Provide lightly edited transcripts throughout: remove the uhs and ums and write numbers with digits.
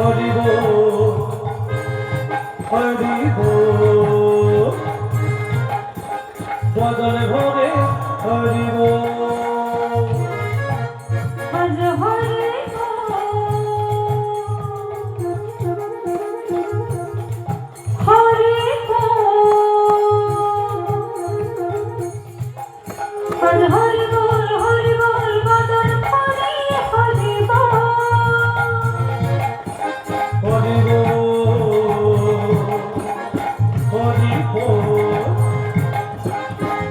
বদল ভরে হরিব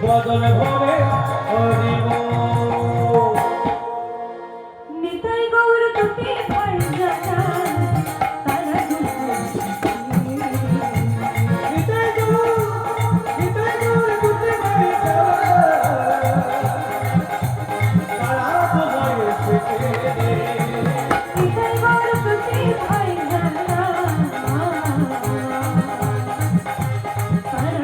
বদল ভরে হরিব নিতাই গৌর দুটি ভাই জানা তারা নিতাই গৌর দুটি ভাই তারা তো বয়সে নিতাই গৌর দুটি ভাই জানা তারা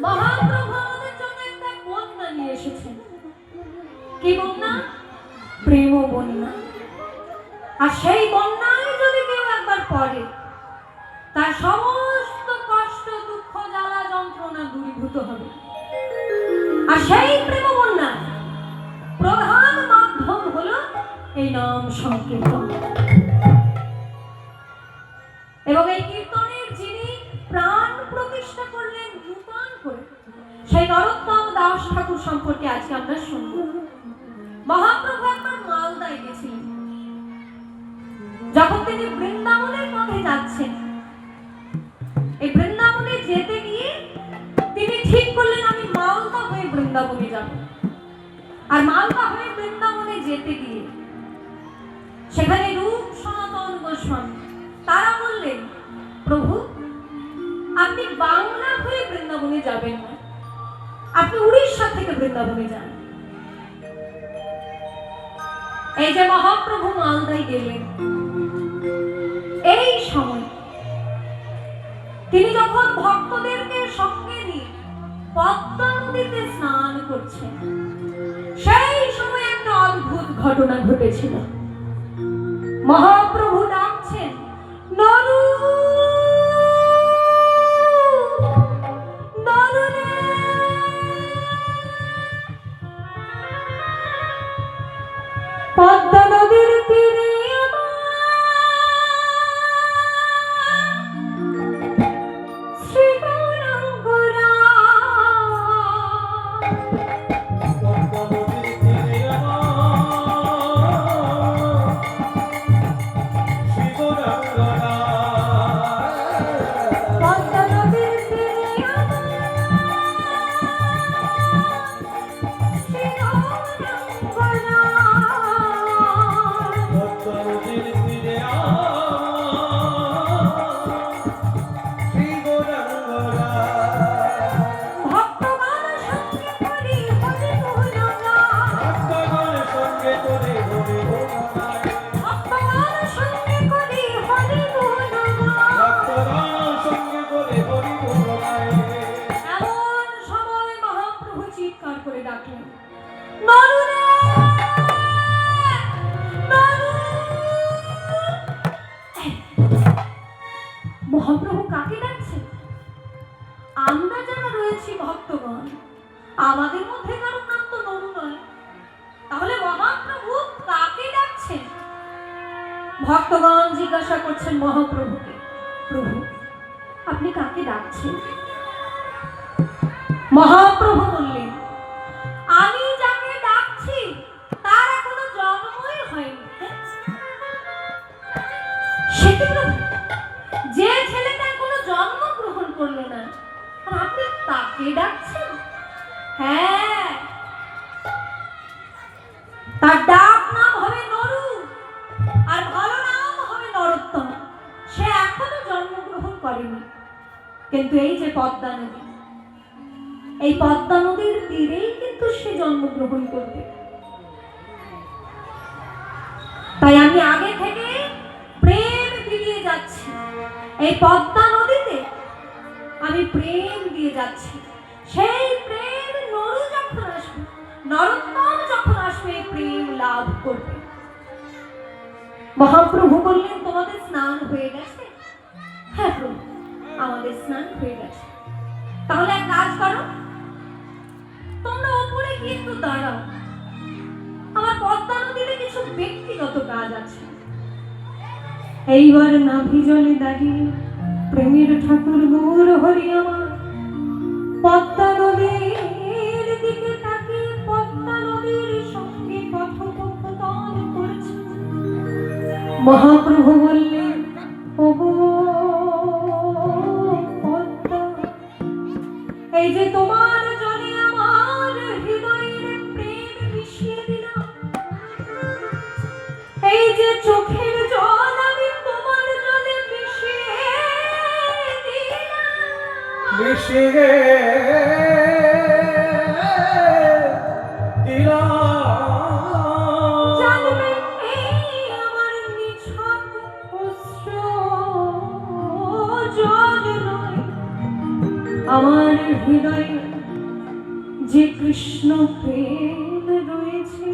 মহাপ্রভু আমাদের জন্য একটা বন্যা নিয়ে এসেছেন। কি বন্যা? প্রেম বন্যা। আর সেই বন্যায় যদি কেউ একবার পড়ে তার সমস্ত কষ্ট দুঃখ জ্বালা যন্ত্রণা দূরীভূত হবে। আর সেই প্রেম বন্যা প্রধান মাধ্যম হলো এই নাম সংকীর্তন। এবং এই কীর্তনের যিনি প্রাণ প্রতিষ্ঠা করলেন রূপান করে সেই নরোত্তম দাস ঠাকুর সম্পর্কে আজকে আমরা শুনব। মহাপ্রভু একবার মালদায় গেছিলেন। যখন তিনি বৃন্দাবনের পথে যাচ্ছেন, এই বৃন্দাবনে যেতে গিয়ে তিনি ঠিক করলেন আমি মালদা হয়ে বৃন্দাবনে যাব। আর মালদা হয়ে বৃন্দাবনে যেতে গিয়ে সেখানে রূপ সনাতন গোস্বামী তারা বললেন, প্রভু আপনি বাংলা হয়ে বৃন্দাবনে যাবেন না, আপনি উড়িষ্যা থেকে বৃন্দাবনে যান। এই যে মহাপ্রভু মালদায় গেলেন, এই সময় তিনি যখন ভক্তদেরকে সঙ্গে নিয়ে পদ্মা নদীতে স্নান করছেন, সেই সময় একটা অদ্ভুত ঘটনা ঘটেছিল। মহাপ্রভু ডাকছেন, নরু নরুরে। পদ্মা নদীর তীরে শ্রী গৌরাঙ্গ মহাপ্রভু কাকে ডাকছেন? আমরা যারা রয়েছি ভক্তগণ, আমাদের মধ্যে কারোর নাম তো নরু নয়, তাহলে মহাপ্রভু কাকে ডাকছেন? ভক্তগণ জিজ্ঞাসা করছেন মহাপ্রভুকে, প্রভু আপনি কাকে ডাকছেন? মহাপ্রভু বললেন, আমি যাকে ডাকছি তার এখনো জন্মই হয়নি। সে কি প্রভু? যে ছেলেটা এখনো জন্মগ্রহণ করলো না, আর আপনি তাকে ডাকছেন? হ্যাঁ, তার ডাক নাম হবে নরু, আর ভালো নাম হবে নরোত্তম। সে এখনো জন্মগ্রহণ করেনি, কিন্তু এই যে পদ্মা নদী, এই পদ্মা নদীর তীরেই কিন্তু সে জন্মগ্রহণ করবে। তাই আমি আগে থেকে প্রেম দিয়ে যাচ্ছি, এই পদ্মা নদীতে আমি প্রেম দিয়ে যাচ্ছি। সেই প্রেম নরু যখন আসবে, নরোত্তম যখন আসবে, এই প্রেম লাভ করবে। মহাপ্রভু বললেন, তোমাদের স্নান হয়ে গেছে? হ্যাঁ প্রভু, আমাদের স্নান হয়ে গেছে। তাহলে এক কাজ করো, তোমরা ওপরে গিয়ে একটু দাঁড়াও, আমার পদ্মা নদীতে কিছু ব্যক্তিগত কাজ আছে। এইবার নাভি জলে দাঁড়িয়ে প্রেমের ঠাকুর গৌর হরি আমার পদ্মা নদীর দিকে তাকিয়ে পদ্মা নদীর সঙ্গে কথোপকথন করছে। মহাপ্রভু বললেন, ওগো পদ্মা, এই যে তোমার জলে আমার হৃদয়ের প্রেম মিশিয়ে দিলাম, এই যে চোখের জল আমি তোমার জলে মিশিয়ে দিলাম, মিশিয়ে দিলাম। জানবে এই আমার নিছক অশ্রু জল নয়, আমার হৃদয়ে যে কৃষ্ণ প্রেম রয়েছে,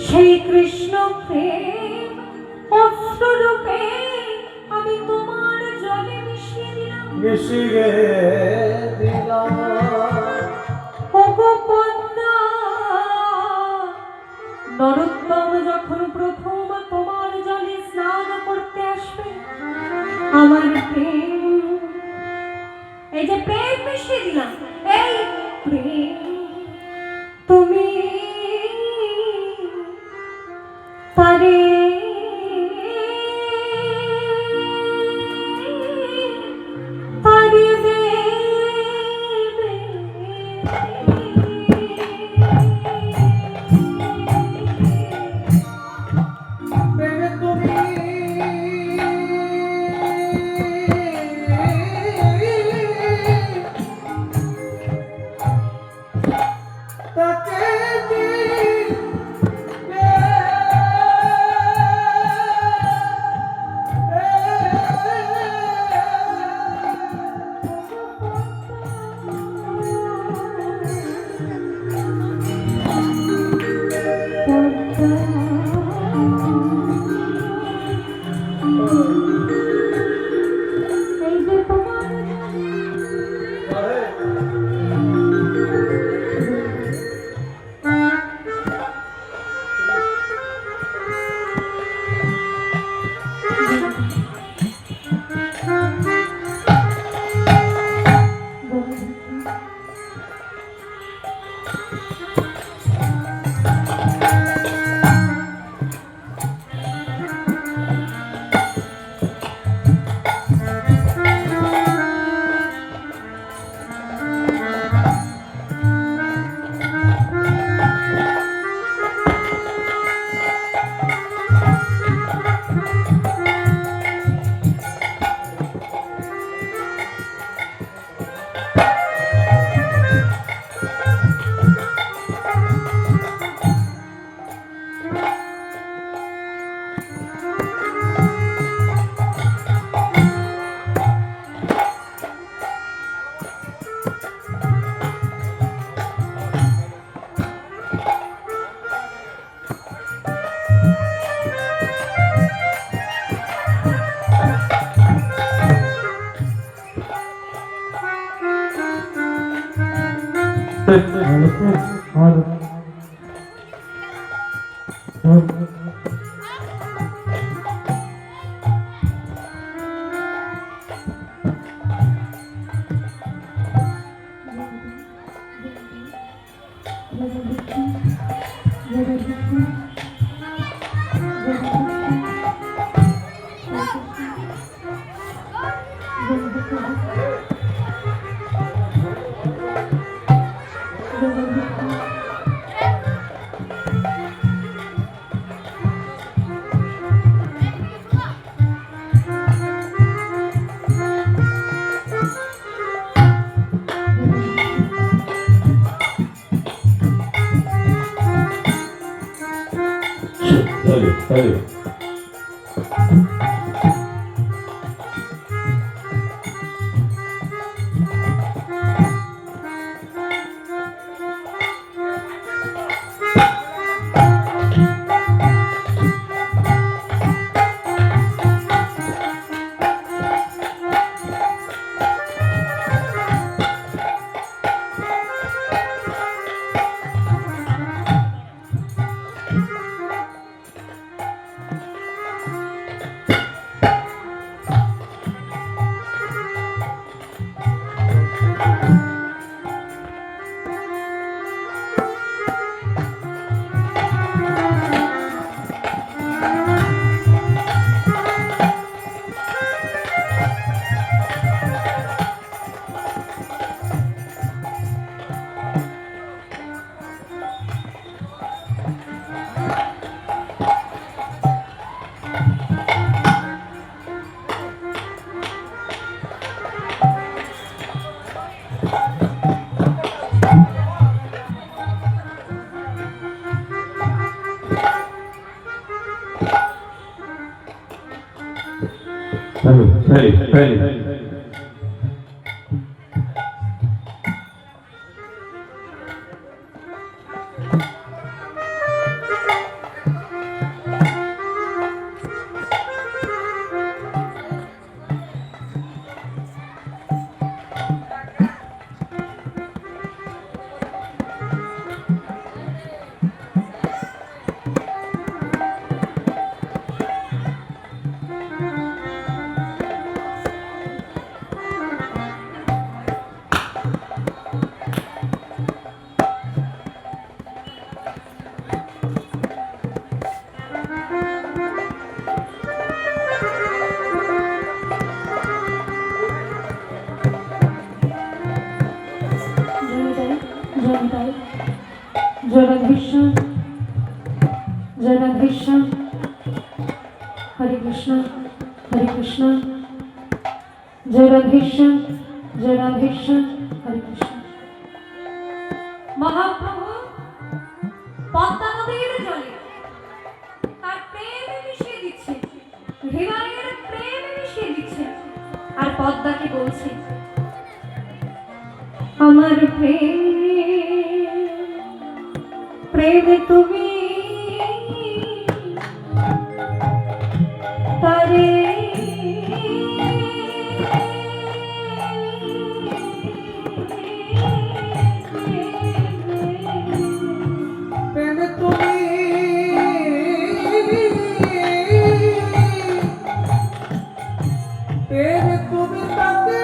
সেই কৃষ্ণ প্রেম অশ্রুরূপে আমি তোমার জলে মিশিয়ে দিলাম। মিশিয়ে দিলাম। ওগো পদ্মা, নরোত্তম যখন প্রথম তোমার জলে স্নান করতে আসবে, আমার প্রেম, এই যে প্রেম মিশিয়ে দিলাম, এই প্রেম তুমি তারে তারে দেবে। প্রেমে তুমি তাকে এই যে তোমার হরি জয় রাধেশ্যাম, জয় রাধেশ্যাম, হরে কৃষ্ণ হরে কৃষ্ণ, জয় রাধেশ্যাম, জয় রাধেশ্যাম, হরে কৃষ্ণ। মহাপ্রভু পদ্মা নদীর জলে তার প্রেম মিশিয়ে দিচ্ছে, হৃদয়ের প্রেম মিশিয়ে দিচ্ছে, আর পদ্মাকে বলছে আমার প্রেম তুমি তারে প্রেম তুমি প্রেম তুমি তাকে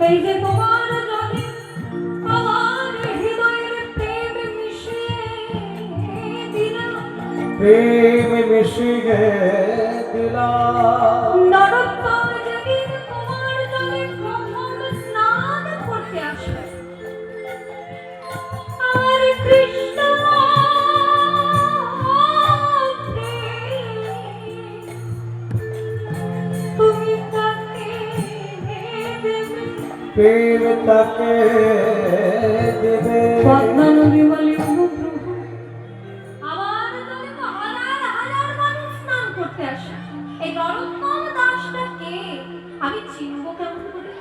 এই যে তোমার জলে আমার হৃদয়ের প্রেম মিশিয়ে দিলাম, প্রেম মিশিয়ে দিলাম। নরোত্তম যেদিন তোমার জলে প্রথম স্নান করতে আসবে, আর কৃষ্ণ তুমি তাকে দেবে, প্রেম তাকে দেবে। পদ্মা নদী বলে প্রভু আমার জলে তো হাজার হাজার মানুষ স্নান করতে আসে, এই নরোত্তম দাসটা কে, আমি চিনব কেমন করে?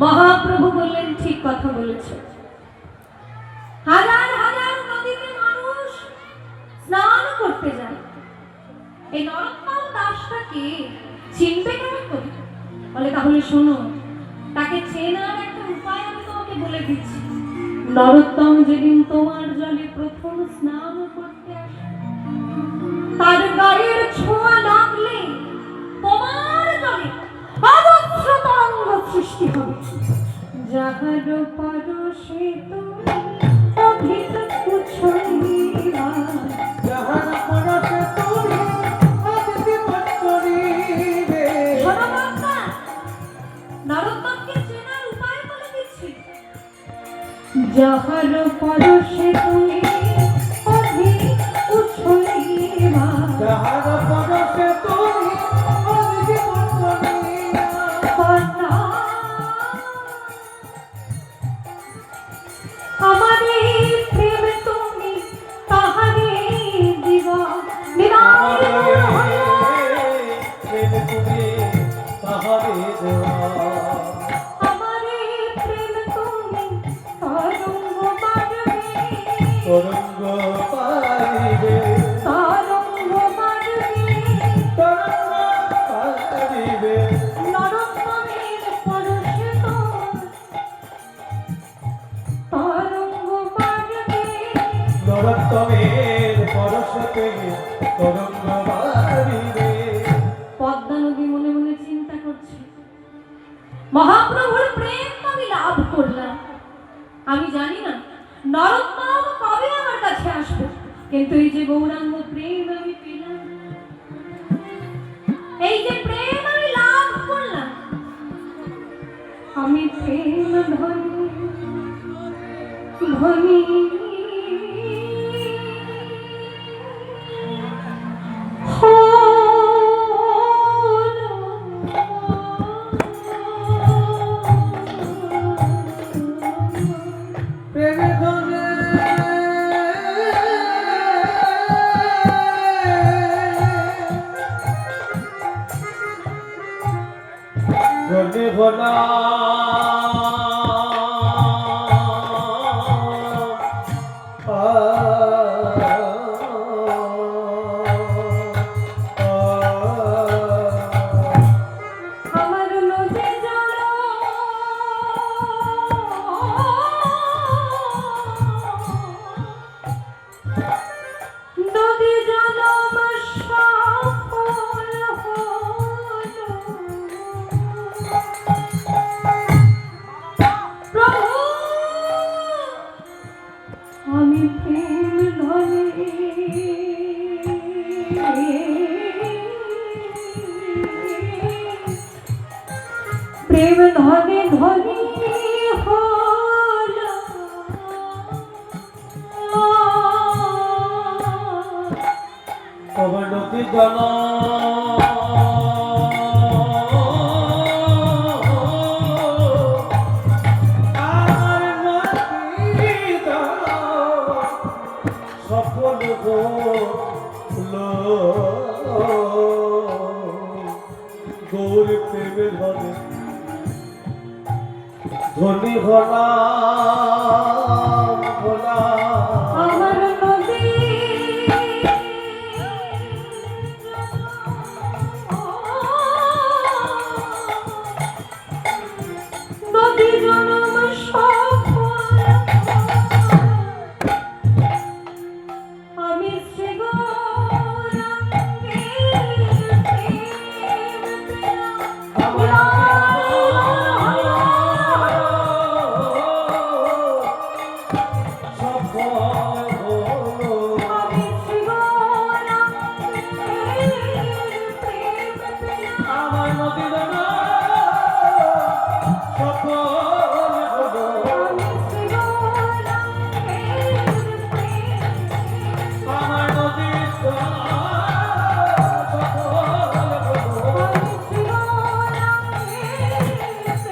মহাপ্রভু বললেন ঠিক কথা বলেছ, হাজার হাজার নদীতে মানুষ স্নান করতে যায়, এই নরোত্তম দাসটা কে, চিনবে কেমন করে? বলে তাহলে শোনো, তাকে চেনার একটা উপায় আমি তোমাকে বলে দিচ্ছি। নরোত্তম যেদিন তোমার জলে প্রথম স্নান করতে আসে, তার গায়ের ছোঁয়া লাগলে তোমার জলে অজস্র তরঙ্গ সৃষ্টি হবে, যাহার পরশে তুমি অভিত কুছইবা, যাহার যাহার পরশে তুমি অধিক উছলিবা যাহার পরশে তুমি অধিক উছলিবা কন্যা আমারে প্রেম তুমি তাহারে দিবা বিদায় প্রেম তুমি তাহারে দেওয়া আমারে প্রেম তুমি তরঙ্গ পারবে তরঙ্গ পারিবে তরঙ্গ পারবে তরঙ্গ পারিবে নরকমের পরশে তরঙ্গ পারবে নরোত্তমের পরশতে তরঙ্গ পারিবে। পদ্মা নদী মনে মনে চিন্তা করছে মহাপ্রভুর প্রেম আমি লাভ করলাম, আমি জানি না নরোত্তম কবে আমার কাছে আসবে, কিন্তু এই যে গৌরাঙ্গ প্রেম আমি পেলাম, এই যে প্রেম আমি লাভ করলাম, আমি প্রেম ধনী ধনী প্রেমে ধনে ধনে ভোলা আমার নদী জল নদী জল আমার সফল হলো প্রভু আমি প্রেম ধনী প্রেম ধনে ধনী হলো অবনতি জন সফল গৌর প্রেমে ধনে ধনী ভোলা ভোলা আমার নদী নদী জনম সফল আমি শ্রী গৌরাঙ্গের প্রেম পেলাম। আমি শ্রী গৌরাঙ্গের প্রেম পেলাম। আমার নদী সফল হলো আমি শ্রী গৌরাঙ্গের প্রেম পেলাম। আমার নদী আমি শ্রী গৌরাঙ্গের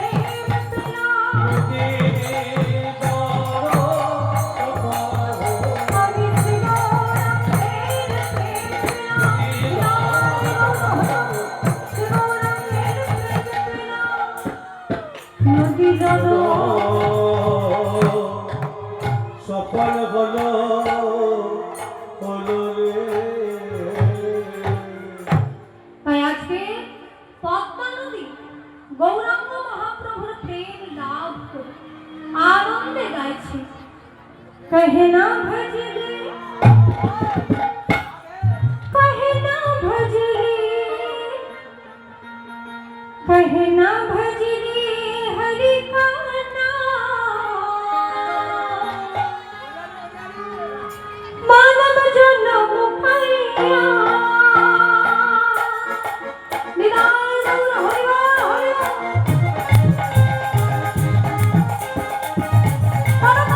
প্রেম পেলাম। আমি শ্রী গৌরাঙ্গের প্রেম পেলাম। শ্রী গৌরাঙ্গের প্রেম পেলাম। নদী জল সফল হলো হলো রে তাই আজকে পদ্মা নদী গৌরাঙ্গ মহাপ্রভুর প্রেম লাভ করে আনন্দে গাইছে কহে না ভজলে কহে না ভজলে कहे ना भजरे हरि का नाम मानव जन्म पाया निदान गौर हरिवा हरिवा परम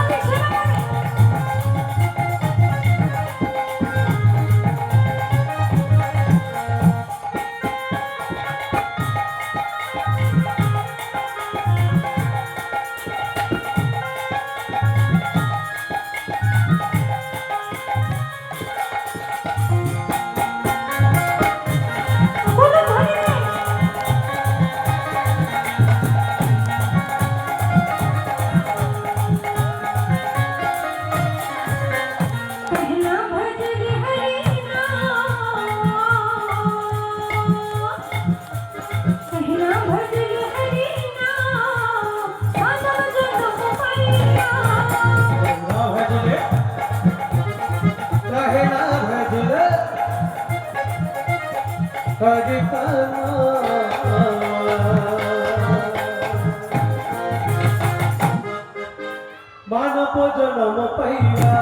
মানব জনম পাইয়া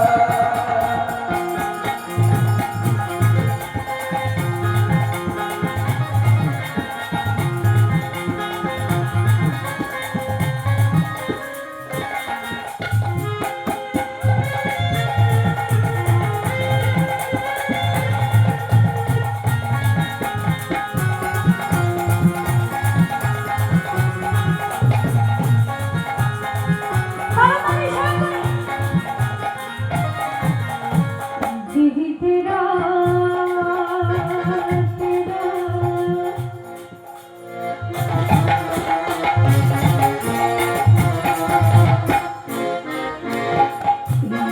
তাড়াতাড়ি সবাই করে। দিদি তেরা তেরা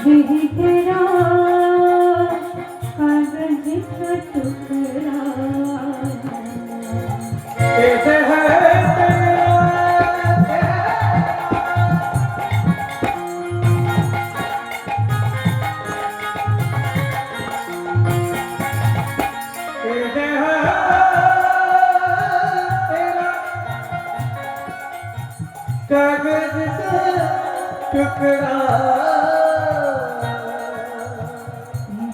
दिदी तेरा कागज का टुकड़ा कैसे है कागज का टुकड़ा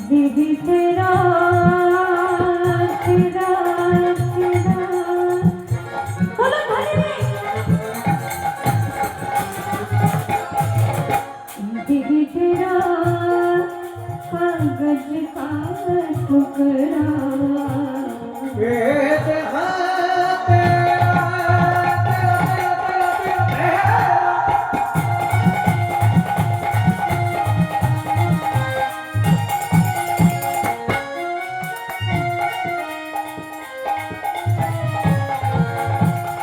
दीदी तेरा तेरा तेरा बोलो धनी रे दीदी तेरा कागज का टुकड़ा कैसे है तेरा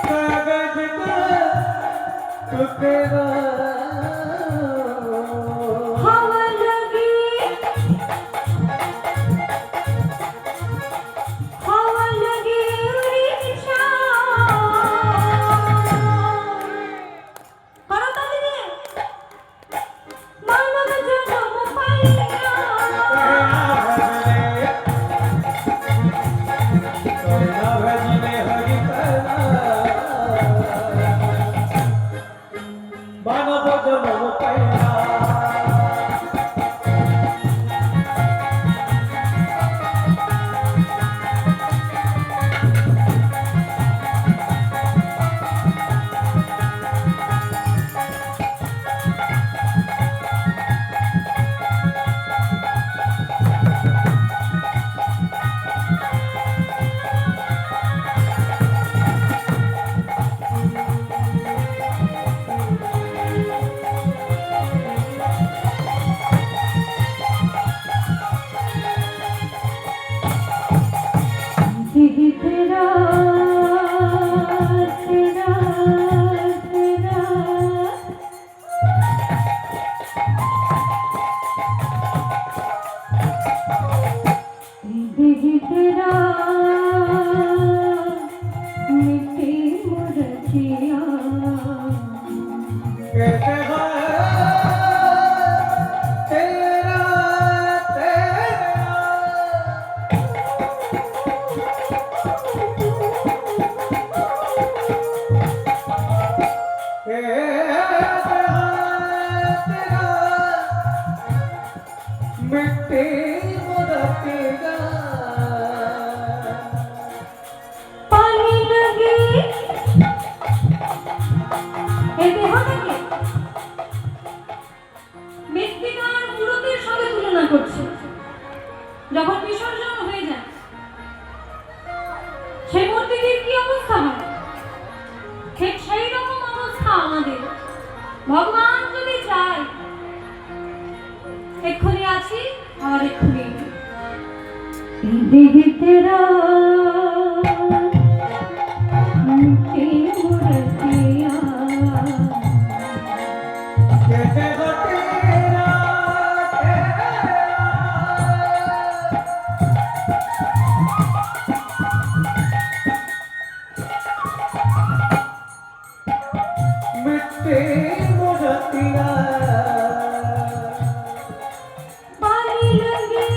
कागज का टुकड़ा हवा लगी उड़ी করতালি রে মানব জনম পাইয়া मानव जन्म पाइया दीदी तेरा तेरा तेरा दीदी तेरा मिट्टी मुरतिया कैसे है तेरा तेरा मिट्टी मुरतिया पानी लगी এই দেহটাকে মৃত্তিকার মূর্তির সঙ্গে তুলনা করছে যখন বিসর্জন হয়ে যায় সেই মূর্তিটির কি অবস্থা হয় ঠিক সেই রকম অবস্থা আমাদের ভগবান যদি চায় এক্ষুনি আছি আর এক্ষুনি দিদি তেরা মিट्टी मुरतिया कैसे है तेरा मिट्टी मुरतिया पानी लगी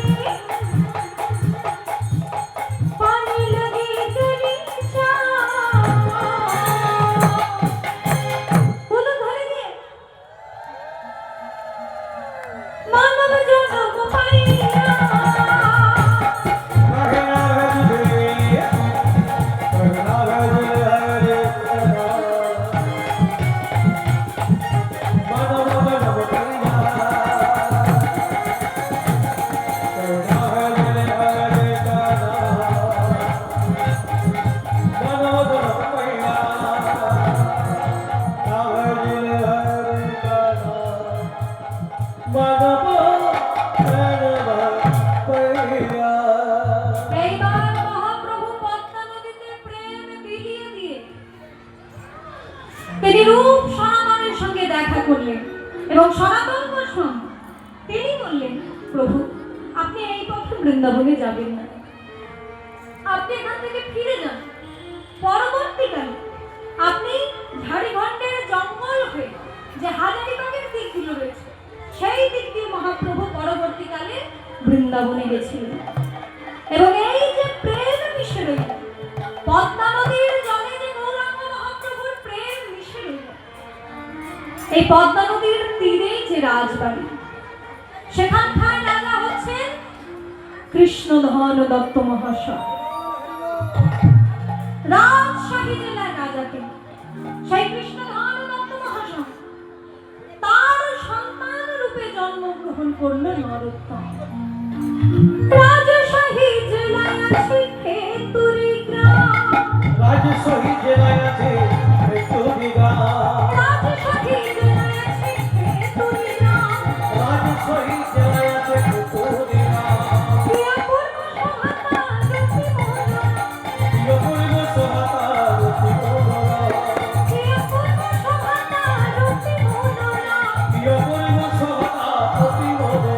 এইবার মহাপ্রভু পদ্মা নদীতে প্রেম বিলিয়ে দিয়ে তিনি রূপ সনাতনের সঙ্গে দেখা করলেন এবং সনাতন গোস্বামী তিনি বললেন, প্রভু আপনি এই পথে বৃন্দাবনে যাবেন না, আপনি এখান থেকে ফিরে যান। পরবর্তীকালে আপনি ঝাড়িঘণ্ডের জঙ্গল হয়ে যে হাজারিবাগের দিকগুলো রয়েছে সেই দিক দিয়ে মহাপ্রভু পরবর্তীকালে বৃন্দাবনে গেছিলেন এবং এই যে প্রেম মিশে রইল, পদ্মা নদীর জলে যে গৌরাঙ্গ মহাপ্রভুর প্রেম মিশে রইল, এই পদ্মা নদীর তীরেই যে রাজবাড়ি, সেখানকার রাজা হচ্ছেন কৃষ্ণধন দত্ত মহাশয়। রাজশাহী জেলার রাজা তিনি, সেই কৃষ্ণধন দত্ত মহাশয় তার সন্তান রূপে জন্মগ্রহণ করল নরোত্তম। রাজশাহী জেলায় আছে খেতুরি গ্রাম, রাজশাহী জেলায় আছে খেতুরি গ্রাম, রাজশাহী জেলায় আছে খেতুরি গ্রাম, রাজশাহী জেলায় আছে খেতুরি গ্রাম। প্রিয় পূর্ণ সভাতা রতি মোহনা, প্রিয় পূর্ণ সভাতা রতি মোহনা, প্রিয় পূর্ণ সভাতা রতি মোহনা, প্রিয় পূর্ণ সভাতা রতি মোহনা।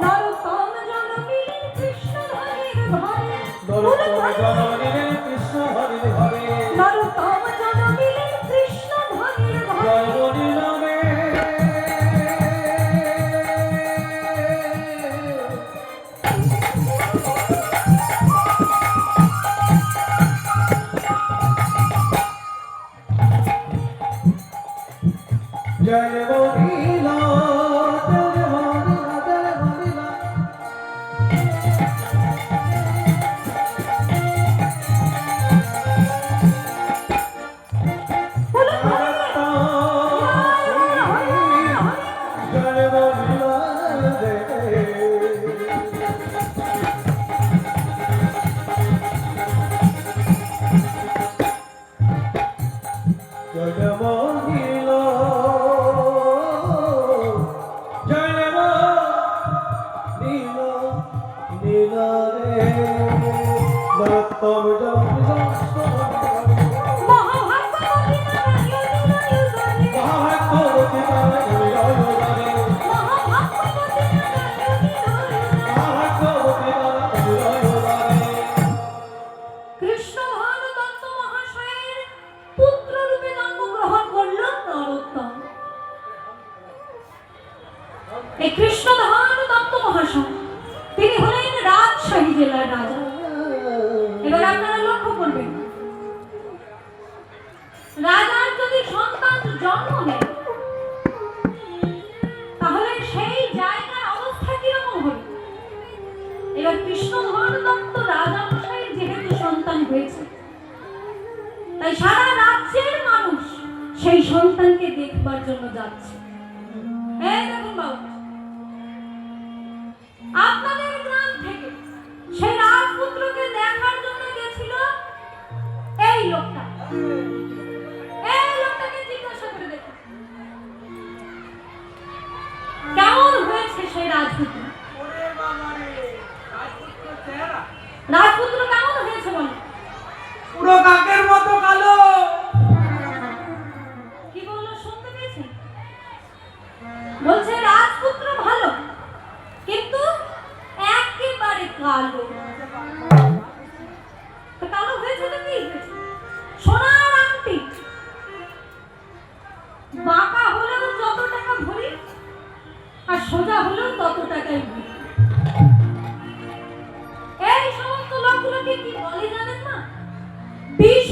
নরোত্তম জনমিলিন কৃষ্ণধনের ঘরে, নরোত্তম জনমিলিন কৃষ্ণধনের ঘরে, নরোত্তম জনমিলিন কৃষ্ণধনের ঘরে, জয়মণি নামে জয়মণি লা, জয়মণি লা, জয়মণি লা। মহাভাগ্যবতী নারায়ণী নয়নে, মহাভাগ্যবতী নারায়ণী নয়নে, কৃষ্ণধন দত্ত মহাশয়ের পুত্র রূপে জন্মগ্রহণ করল নরোত্তম। এই কৃষ্ণধন দত্ত মহাশয় তিনি হলেন রাজশাহী জেলার রাজা। এবার আপনারা লক্ষ্য করবেন, রাজার যদি সন্তান জন্ম নেয় তাহলে সেই জায়গার অবস্থা কিরকম হবে। এবার কৃষ্ণধন দত্ত রাজামশাইয়ের যেহেতু সন্তান হয়েছে, তাই সারা রাজ্যের মানুষ সেই সন্তানকে দেখবার জন্য যাচ্ছে। এই দেখুন বাবু, আপনাদের গ্রাম থেকে সেই রাজপুত্রকে দেখার জন্য গেছিল এই লোকটা। এই লোকটাকে জিজ্ঞাসা করে দেখুন কেমন হয়েছে সেই রাজপুত্র। রাজপুত্র কেমন হয়েছে বলে? পুরো কাকের মতো কালো। কি বললো শুনতে পেয়েছেন? বলছে রাজপুত্র ভালো কিন্তু একেবারে কালো। তো কালো হয়েছে তো কি হয়েছে? সোনার আংটি, বাঁকা হলেও যত টাকা ভরি আর সোজা হলেও তত টাকাই ভরি। এই সমস্ত লোকগুলোকে কি বলে জানেন না? বিষ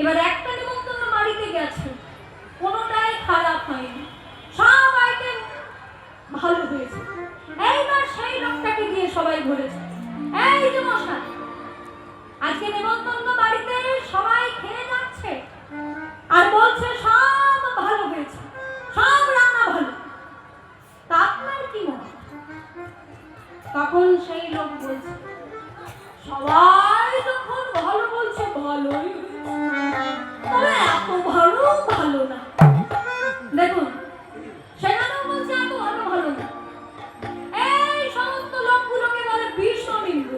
এবার একটা নিমন্ত্রণ বাড়িতে গেছে, কোনোটাই খারাপ হয়নি, সব আইটেম ভালো হয়েছে। এইবার সেই লোকটাকে দিয়ে সবাই বলেছে, এই যে মশাই, আজকে নিমন্ত্রণ বাড়িতে সবাই খেয়ে যাচ্ছে আর বলছে সব ভালো হয়েছে, সব রান্না ভালো, তা আপনার কি মনে হয়? তখন সেই লোক বলছে, সবাই যখন ভালো বলছে ভালোই হয়েছে, তবে এত ভালো ভালো না। দেখুন, সেখানেও বলছে এত ভালো ভালো না। এই সমস্ত লোকগুলোকে বলে বিশ্বনিন্দ।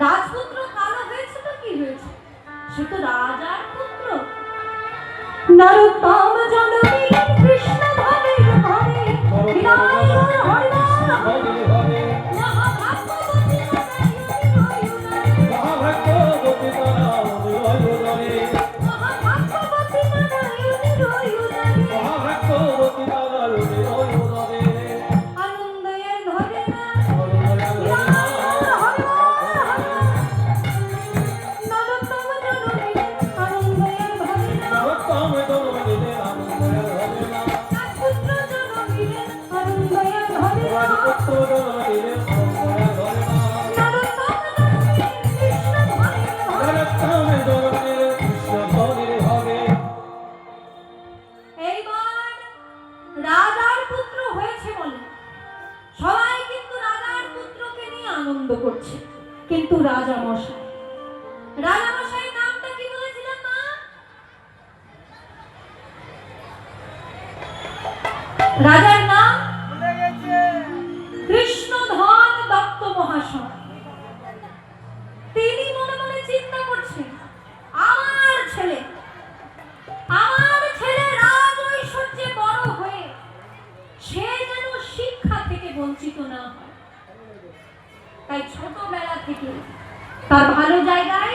রাজপুত্র কালো হয়েছে তো কি হয়েছে, সে তো রাজার পুত্র। নরোত্তম জননী কৃষ্ণ ভবের ঘরে বিদায় হর হরিনাম মহাভাগ্যবতী মহাভাগ্যবতী তারা উদয় মহাভাগ্যবতী নারায়ণী রয়ুদারে মহাভাগ্যবতী তারা উদয় আনন্দের ধরে না এইবার রাজার পুত্র হয়েছে বলে সবাই কিন্তু রাজার পুত্রকে নিয়ে আনন্দ করছে, কিন্তু রাজামশাই নামটা কি বলেছিলেন মা? রাজার নাম কৃষ্ণধন দত্ত মহাশয়। তিনি মনে মনে চিন্তা করছেন, আমার ছেলে রাজ ঐশ্বর্যে বড় হয়ে সে যেন শিক্ষা থেকে বঞ্চিত না হয়, তাই ছোটবেলা থেকে তার ভালো জায়গায়